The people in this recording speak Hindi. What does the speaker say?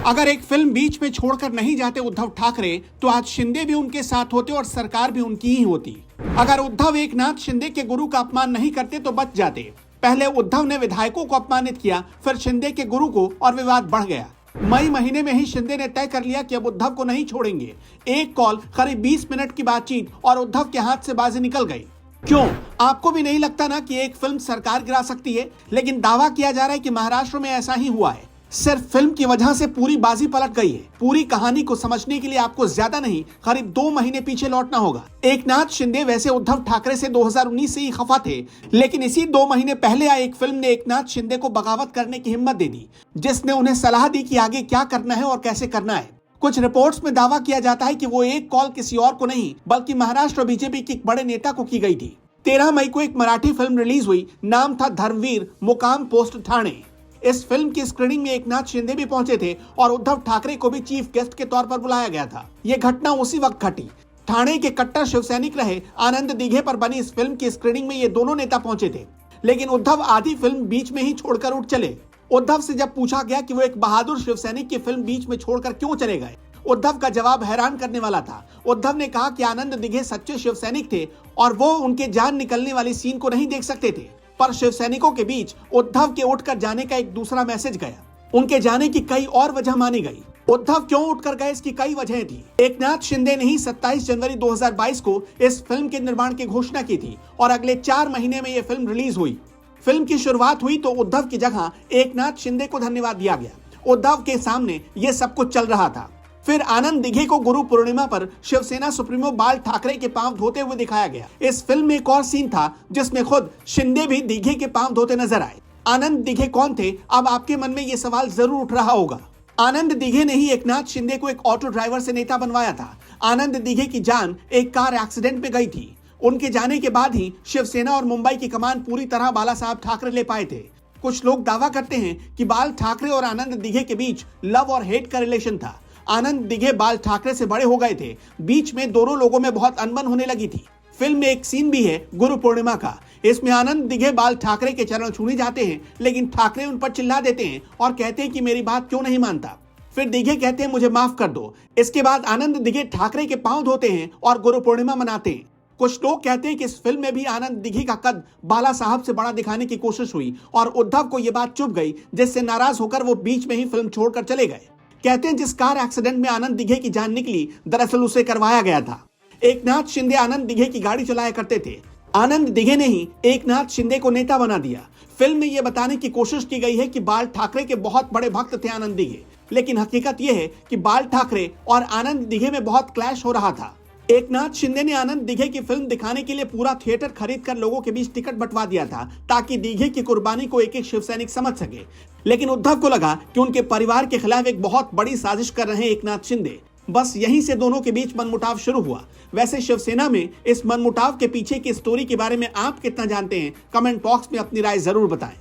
अगर एक फिल्म बीच में छोड़कर नहीं जाते उद्धव ठाकरे तो आज शिंदे भी उनके साथ होते और सरकार भी उनकी ही होती। अगर उद्धव एकनाथ शिंदे के गुरु का अपमान नहीं करते तो बच जाते। पहले उद्धव ने विधायकों को अपमानित किया, फिर शिंदे के गुरु को, और विवाद बढ़ गया। मई महीने में ही शिंदे ने तय कर लिया कि अब उद्धव को नहीं छोड़ेंगे। एक कॉल, करीब 20 मिनट की बातचीत और उद्धव के हाथ से बाजी निकल गई। क्यों? आपको भी नहीं लगता ना कि एक फिल्म सरकार गिरा सकती है? लेकिन दावा किया जा रहा है कि महाराष्ट्र में ऐसा ही हुआ है। सिर्फ फिल्म की वजह से पूरी बाजी पलट गई है। पूरी कहानी को समझने के लिए आपको ज्यादा नहीं, करीब 2 महीने पीछे लौटना होगा। एकनाथ शिंदे वैसे उद्धव ठाकरे से 2019 से ही खफा थे, लेकिन इसी 2 महीने पहले आई एक फिल्म ने एकनाथ शिंदे को बगावत करने की हिम्मत दे दी, जिसने उन्हें सलाह दी कि आगे क्या करना है और कैसे करना है। कुछ रिपोर्ट्स में दावा किया जाता है कि वो एक कॉल किसी और को नहीं बल्कि महाराष्ट्र बीजेपी के एक बड़े नेता को की गई थी। 13 मई को एक मराठी फिल्म रिलीज हुई, नाम था धर्मवीर, मुकाम पोस्ट ठाणे। इस फिल्म की स्क्रीनिंग में एकनाथ शिंदे भी पहुंचे थे और उद्धव ठाकरे को भी चीफ गेस्ट के तौर पर बुलाया गया था। ये घटना उसी वक्त घटी। ठाणे के कट्टर शिवसैनिक रहे आनंद दीघे पर बनी इस फिल्म की स्क्रीनिंग में ये दोनों नेता पहुंचे थे, लेकिन उद्धव आधी फिल्म बीच में ही छोड़कर उठ चले। उद्धव से जब पूछा गया कि वो एक बहादुर शिवसैनिक की फिल्म बीच में छोड़कर क्यों चले गए, उद्धव का जवाब हैरान करने वाला था। उद्धव ने कहा कि आनंद दीघे सच्चे शिवसैनिक थे और वो उनके जान निकलने वाली सीन को नहीं देख सकते थे। पर शिवसैनिकों के बीच उद्धव के उठकर जाने का एक दूसरा मैसेज गया। उनके जाने की कई और वजह मानी गई। उद्धव क्यों उठकर गए, इसकी कई वजहें थी। एकनाथ शिंदे ने ही 27 जनवरी 2022 को इस फिल्म के निर्माण की घोषणा की थी और अगले 4 महीने में यह फिल्म रिलीज हुई। फिल्म की शुरुआत हुई तो उद्धव की जगह एकनाथ शिंदे को धन्यवाद दिया गया। उद्धव के सामने ये सब कुछ चल रहा था। फिर आनंद दीघे को गुरु पूर्णिमा पर शिवसेना सुप्रीमो बाल ठाकरे के पांव धोते हुए दिखाया गया। इस फिल्म में एक और सीन था जिसमें खुद शिंदे भी दीघे के पांव धोते नजर आए। आनंद दीघे कौन थे? अब आपके मन में ये सवाल जरूर उठ रहा होगा। आनंद दीघे ने ही एकनाथ शिंदे को एक ऑटो ड्राइवर से नेता बनवाया था। आनंद दीघे की जान एक कार एक्सीडेंट में गई थी। उनके जाने के बाद ही शिवसेना और मुंबई की कमान पूरी तरह बाला साहब ठाकरे ले पाए थे। कुछ लोग दावा करते हैं कि बाल ठाकरे और आनंद दीघे के बीच लव और हेट का रिलेशन था। आनंद दीघे बाल ठाकरे से बड़े हो गए थे। बीच में दोनों लोगों में बहुत अनबन होने लगी थी। फिल्म में एक सीन भी है गुरु पूर्णिमा का। इसमें आनंद दीघे बाल ठाकरे के चरण छूने जाते हैं, लेकिन ठाकरे उन पर चिल्ला देते हैं और कहते हैं कि मेरी बात क्यों नहीं मानता। फिर दीघे कहते हैं मुझे माफ कर दो। इसके बाद आनंद दीघे ठाकरे के पांव धोते हैं और गुरु पूर्णिमा मनाते हैं। कुछ लोग कहते हैं कि इस फिल्म में भी आनंद दीघे का कद बाला साहब से बड़ा दिखाने की कोशिश हुई और उद्धव को यह बात चुभ गई, जिससे नाराज होकर वो बीच में ही फिल्म छोड़कर चले गए। कहते हैं जिस कार एक्सीडेंट में आनंद दीघे की जान निकली, दरअसल उसे करवाया गया था। एकनाथ शिंदे आनंद दीघे की गाड़ी चलाया करते थे। आनंद दीघे ने ही एकनाथ शिंदे को नेता बना दिया। फिल्म में यह बताने की कोशिश की गई है कि बाल ठाकरे के बहुत बड़े भक्त थे आनंद दीघे, लेकिन हकीकत यह है कि बाल ठाकरे और आनंद दीघे में बहुत क्लैश हो रहा था। एकनाथ शिंदे ने आनंद दीघे की फिल्म दिखाने के लिए पूरा थिएटर खरीदकर लोगों के बीच टिकट बंटवा दिया था, ताकि दीघे की कुर्बानी को एक एक शिवसैनिक समझ सके। लेकिन उद्धव को लगा कि उनके परिवार के खिलाफ एक बहुत बड़ी साजिश कर रहे हैं एकनाथ शिंदे। बस यहीं से दोनों के बीच मनमुटाव शुरू हुआ। वैसे शिवसेना में इस मनमुटाव के पीछे की स्टोरी के बारे में आप कितना जानते हैं? कमेंट बॉक्स में अपनी राय जरूर बताएं।